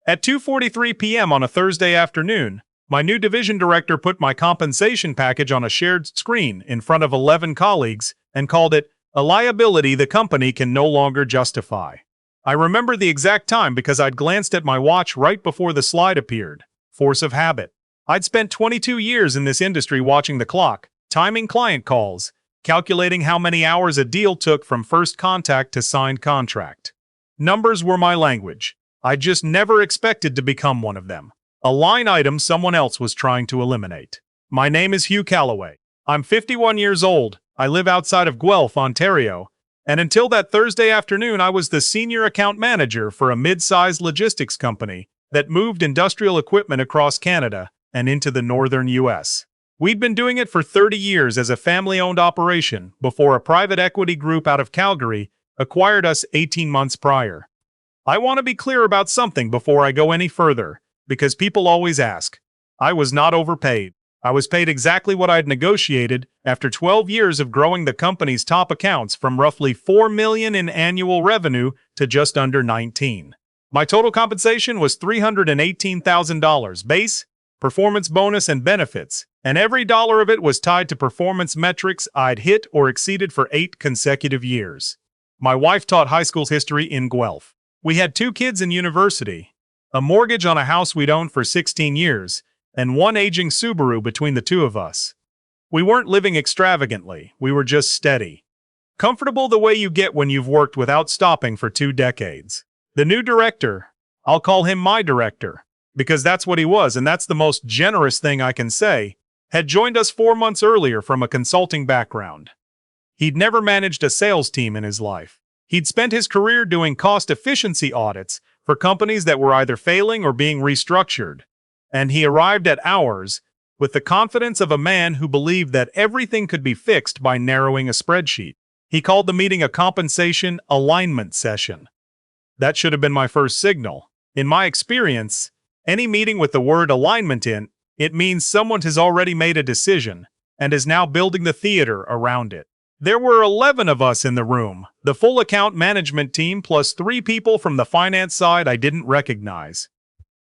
At 2:43 p.m. on a Thursday afternoon, my new division director put my compensation package on a shared screen in front of 11 colleagues and called it a liability the company can no longer justify. I remember the exact time because I'd glanced at my watch right before the slide appeared. Force of habit. I'd spent 22 years in this industry watching the clock, timing client calls, calculating how many hours a deal took from first contact to signed contract. Numbers were my language. I just never expected to become one of them. A line item someone else was trying to eliminate. My name is Hugh Calloway. I'm 51 years old. I live outside of Guelph, Ontario, and until that Thursday afternoon I was the senior account manager for a mid-sized logistics company that moved industrial equipment across Canada and into the northern U.S. We'd been doing it for 30 years as a family-owned operation before a private equity group out of Calgary acquired us 18 months prior. I want to be clear about something before I go any further, because people always ask. I was not overpaid. I was paid exactly what I'd negotiated after 12 years of growing the company's top accounts from roughly $4 million in annual revenue to just under 19. My total compensation was $318,000 base, performance bonus, and benefits, and every dollar of it was tied to performance metrics I'd hit or exceeded for 8 consecutive years. My wife taught high school history in Guelph. We had 2 kids in university, a mortgage on a house we'd owned for 16 years, and one aging Subaru between the two of us. We weren't living extravagantly, we were just steady. Comfortable the way you get when you've worked without stopping for 2 decades. The new director, I'll call him my director, because that's what he was and that's the most generous thing I can say, had joined us 4 months earlier from a consulting background. He'd never managed a sales team in his life. He'd spent his career doing cost efficiency audits for companies that were either failing or being restructured. And he arrived at ours with the confidence of a man who believed that everything could be fixed by narrowing a spreadsheet. He called the meeting a compensation alignment session. That should have been my first signal. In my experience, any meeting with the word alignment in it means someone has already made a decision and is now building the theater around it. There were 11 of us in the room, the full account management team plus 3 people from the finance side I didn't recognize.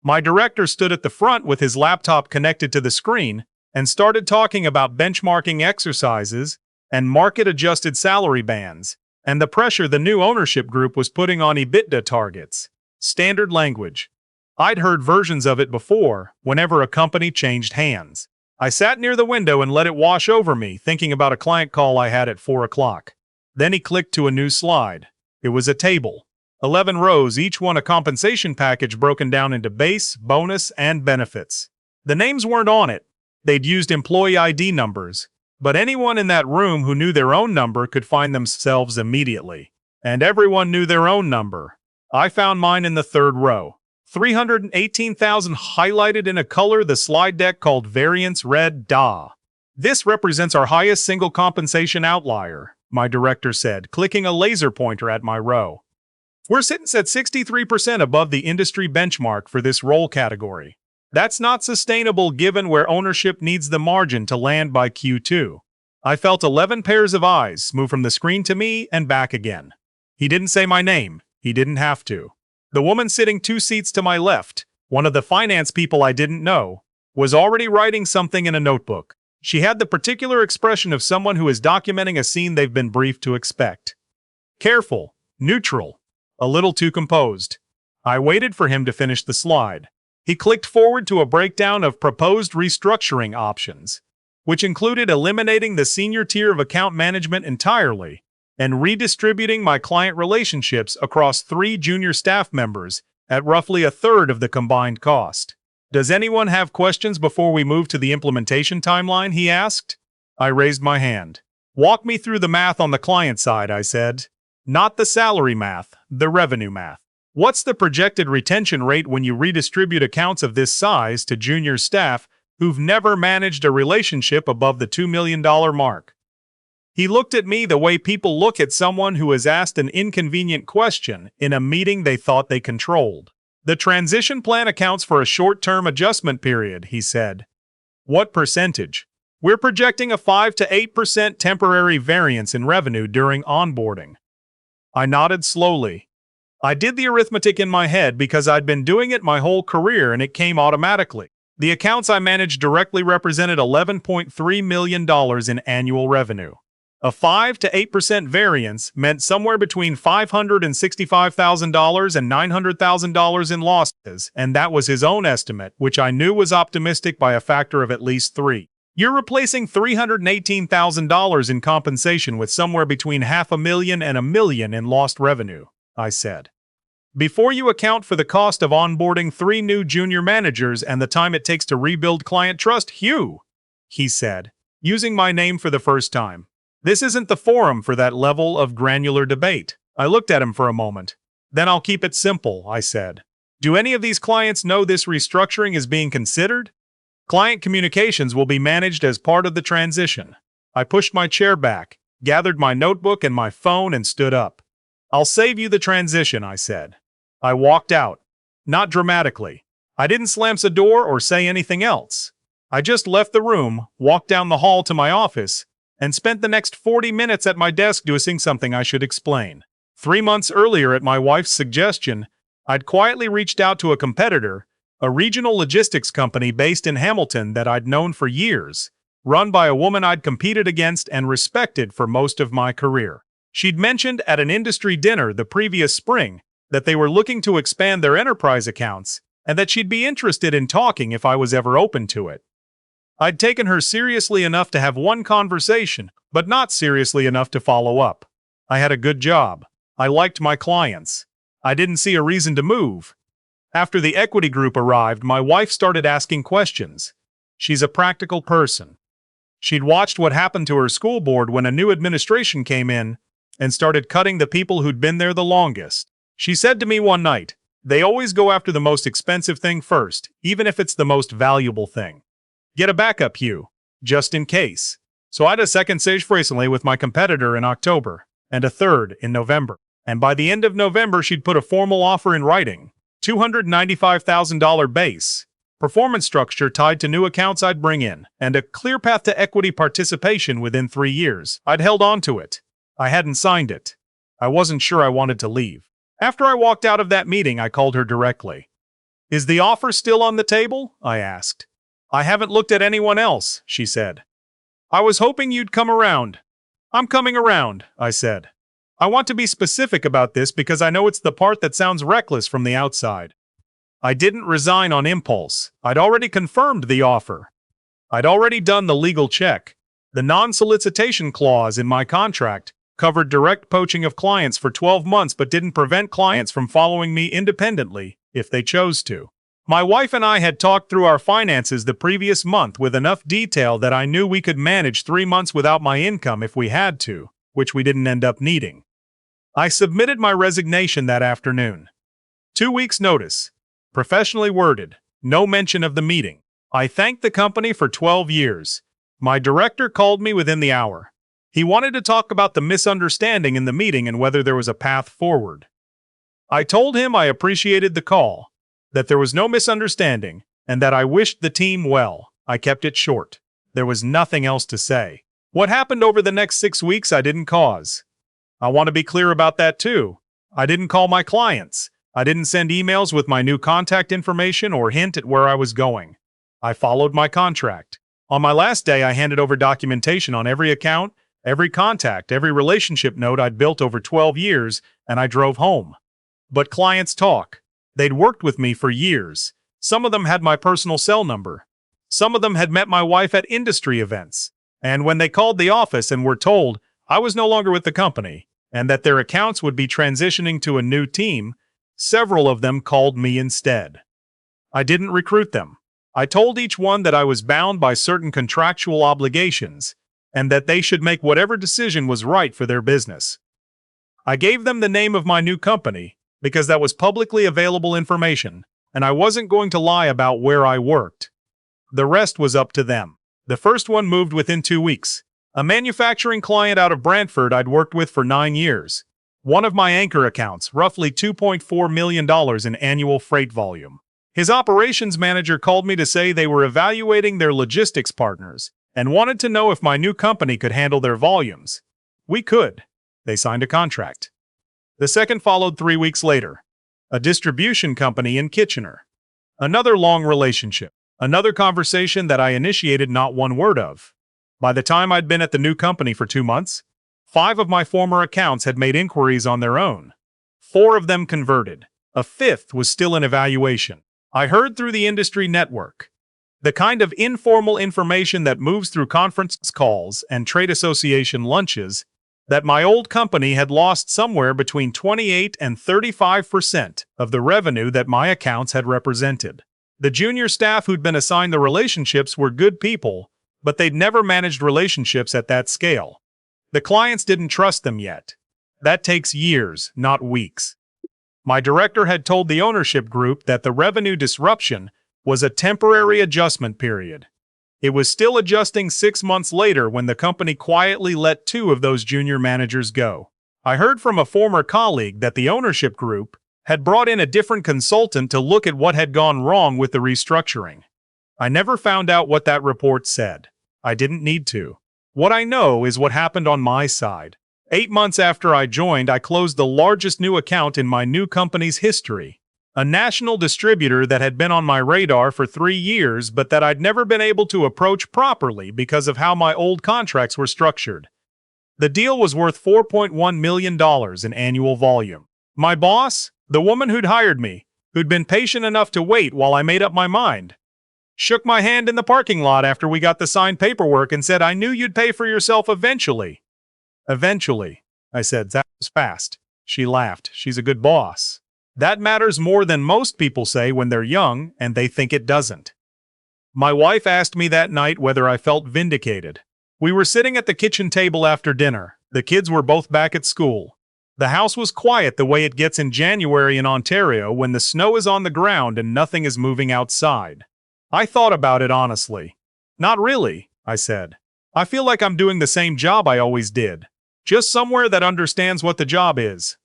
My director stood at the front with his laptop connected to the screen and started talking about benchmarking exercises and market-adjusted salary bands and the pressure the new ownership group was putting on EBITDA targets. Standard language. I'd heard versions of it before whenever a company changed hands. I sat near the window and let it wash over me, thinking about a client call I had at 4 o'clock. Then he clicked to a new slide. It was a table. 11 rows, each one a compensation package broken down into base, bonus, and benefits. The names weren't on it. They'd used employee ID numbers, but anyone in that room who knew their own number could find themselves immediately. And everyone knew their own number. I found mine in the 3rd row. 318,000 highlighted in a color the slide deck called Variance Red DA. This represents our highest single compensation outlier, my director said, clicking a laser pointer at my row. We're sitting at 63% above the industry benchmark for this role category. That's not sustainable given where ownership needs the margin to land by Q2. I felt 11 pairs of eyes move from the screen to me and back again. He didn't say my name. He didn't have to. The woman sitting 2 seats to my left, one of the finance people I didn't know, was already writing something in a notebook. She had the particular expression of someone who is documenting a scene they've been briefed to expect. Careful, neutral, a little too composed. I waited for him to finish the slide. He clicked forward to a breakdown of proposed restructuring options, which included eliminating the senior tier of account management entirely and redistributing my client relationships across 3 junior staff members at roughly 1/3 of the combined cost. Does anyone have questions before we move to the implementation timeline, he asked. I raised my hand. Walk me through the math on the client side, I said. Not the salary math, the revenue math. What's the projected retention rate when you redistribute accounts of this size to junior staff who've never managed a relationship above the $2 million mark? He looked at me the way people look at someone who has asked an inconvenient question in a meeting they thought they controlled. The transition plan accounts for a short-term adjustment period, he said. What percentage? We're projecting a 5 to 8% temporary variance in revenue during onboarding. I nodded slowly. I did the arithmetic in my head because I'd been doing it my whole career and it came automatically. The accounts I managed directly represented $11.3 million in annual revenue. A 5 to 8% variance meant somewhere between $565,000 and $900,000 in losses, and that was his own estimate, which I knew was optimistic by a factor of at least 3. You're replacing $318,000 in compensation with somewhere between $500,000 and $1 million in lost revenue, I said. Before you account for the cost of onboarding 3 new junior managers and the time it takes to rebuild client trust, Hugh, he said, using my name for the first time. This isn't the forum for that level of granular debate. I looked at him for a moment. Then I'll keep it simple, I said. Do any of these clients know this restructuring is being considered? Client communications will be managed as part of the transition. I pushed my chair back, gathered my notebook and my phone, and stood up. I'll save you the transition, I said. I walked out. Not dramatically. I didn't slam the door or say anything else. I just left the room, walked down the hall to my office, and spent the next 40 minutes at my desk doing something I should explain. 3 months earlier, at my wife's suggestion, I'd quietly reached out to a competitor, a regional logistics company based in Hamilton that I'd known for years, run by a woman I'd competed against and respected for most of my career. She'd mentioned at an industry dinner the previous spring that they were looking to expand their enterprise accounts and that she'd be interested in talking if I was ever open to it. I'd taken her seriously enough to have one conversation, but not seriously enough to follow up. I had a good job. I liked my clients. I didn't see a reason to move. After the equity group arrived, my wife started asking questions. She's a practical person. She'd watched what happened to her school board when a new administration came in and started cutting the people who'd been there the longest. She said to me one night, "They always go after the most expensive thing first, even if it's the most valuable thing. Get a backup, Hugh, just in case." So I had a second stage recently with my competitor in October, and a third in November. And by the end of November, she'd put a formal offer in writing, $295,000 base, performance structure tied to new accounts I'd bring in, and a clear path to equity participation within 3 years. I'd held on to it. I hadn't signed it. I wasn't sure I wanted to leave. After I walked out of that meeting, I called her directly. "Is the offer still on the table?" I asked. "I haven't looked at anyone else," she said. "I was hoping you'd come around." "I'm coming around," I said. "I want to be specific about this because I know it's the part that sounds reckless from the outside. I didn't resign on impulse. I'd already confirmed the offer. I'd already done the legal check. The non-solicitation clause in my contract covered direct poaching of clients for 12 months but didn't prevent clients from following me independently if they chose to. My wife and I had talked through our finances the previous month with enough detail that I knew we could manage 3 months without my income if we had to, which we didn't end up needing. I submitted my resignation that afternoon. 2 weeks' notice. Professionally worded. No mention of the meeting. I thanked the company for 12 years. My director called me within the hour. He wanted to talk about the misunderstanding in the meeting and whether there was a path forward. I told him I appreciated the call, that there was no misunderstanding, and that I wished the team well. I kept it short. There was nothing else to say. What happened over the next 6 weeks I didn't cause. I want to be clear about that too. I didn't call my clients. I didn't send emails with my new contact information or hint at where I was going. I followed my contract. On my last day, I handed over documentation on every account, every contact, every relationship note I'd built over 12 years, and I drove home. But clients talk. They'd worked with me for years. Some of them had my personal cell number. Some of them had met my wife at industry events. And when they called the office and were told I was no longer with the company and that their accounts would be transitioning to a new team, several of them called me instead. I didn't recruit them. I told each one that I was bound by certain contractual obligations and that they should make whatever decision was right for their business. I gave them the name of my new company because that was publicly available information, and I wasn't going to lie about where I worked. The rest was up to them. The first one moved within 2 weeks. A manufacturing client out of Brantford I'd worked with for 9 years. One of my anchor accounts, roughly $2.4 million in annual freight volume. His operations manager called me to say they were evaluating their logistics partners and wanted to know if my new company could handle their volumes. We could. They signed a contract. The second followed 3 weeks later. A distribution company in Kitchener. Another long relationship. Another conversation that I initiated not one word of. By the time I'd been at the new company for 2 months, 5 of my former accounts had made inquiries on their own. 4 of them converted. A 5th was still in evaluation. I heard through the industry network. The kind of informal information that moves through conference calls and trade association lunches, that my old company had lost somewhere between 28 and 35% of the revenue that my accounts had represented. The junior staff who'd been assigned the relationships were good people, but they'd never managed relationships at that scale. The clients didn't trust them yet. That takes years, not weeks. My director had told the ownership group that the revenue disruption was a temporary adjustment period. It was still adjusting 6 months later when the company quietly let 2 of those junior managers go. I heard from a former colleague that the ownership group had brought in a different consultant to look at what had gone wrong with the restructuring. I never found out what that report said. I didn't need to. What I know is what happened on my side. 8 months after I joined, I closed the largest new account in my new company's history. A national distributor that had been on my radar for 3 years, but that I'd never been able to approach properly because of how my old contracts were structured. The deal was worth $4.1 million in annual volume. My boss, the woman who'd hired me, who'd been patient enough to wait while I made up my mind, shook my hand in the parking lot after we got the signed paperwork and said, "I knew you'd pay for yourself eventually." Eventually, I said. That was fast. She laughed. She's a good boss. That matters more than most people say when they're young and they think it doesn't. My wife asked me that night whether I felt vindicated. We were sitting at the kitchen table after dinner. The kids were both back at school. The house was quiet the way it gets in January in Ontario when the snow is on the ground and nothing is moving outside. I thought about it honestly. "Not really," I said. "I feel like I'm doing the same job I always did. Just somewhere that understands what the job is."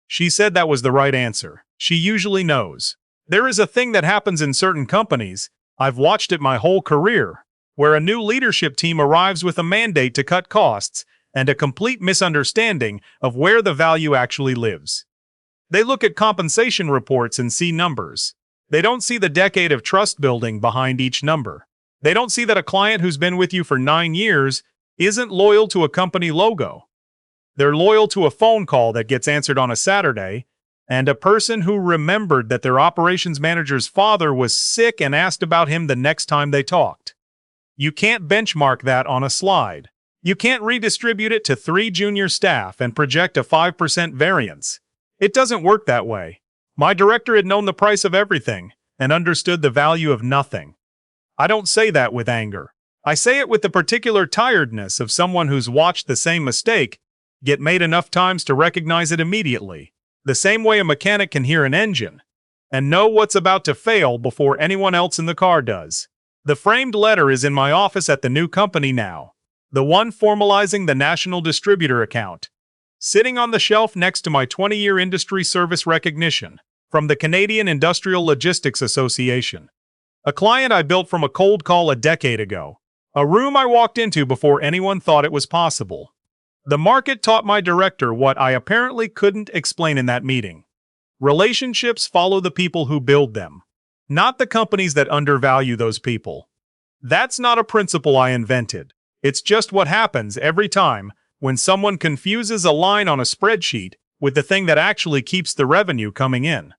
She said that was the right answer. She usually knows. There is a thing that happens in certain companies, I've watched it my whole career, where a new leadership team arrives with a mandate to cut costs and a complete misunderstanding of where the value actually lives. They look at compensation reports and see numbers. They don't see the decade of trust building behind each number. They don't see that a client who's been with you for 9 years isn't loyal to a company logo. They're loyal to a phone call that gets answered on a Saturday, and a person who remembered that their operations manager's father was sick and asked about him the next time they talked. You can't benchmark that on a slide. You can't redistribute it to 3 junior staff and project a 5% variance. It doesn't work that way. My director had known the price of everything and understood the value of nothing. I don't say that with anger. I say it with the particular tiredness of someone who's watched the same mistake get made enough times to recognize it immediately, the same way a mechanic can hear an engine and know what's about to fail before anyone else in the car does. The framed letter is in my office at the new company now, the one formalizing the national distributor account, sitting on the shelf next to my 20-year industry service recognition from the Canadian Industrial Logistics Association. A client I built from a cold call a decade ago, a room I walked into before anyone thought it was possible. The market taught my director what I apparently couldn't explain in that meeting. Relationships follow the people who build them, not the companies that undervalue those people. That's not a principle I invented. It's just what happens every time when someone confuses a line on a spreadsheet with the thing that actually keeps the revenue coming in.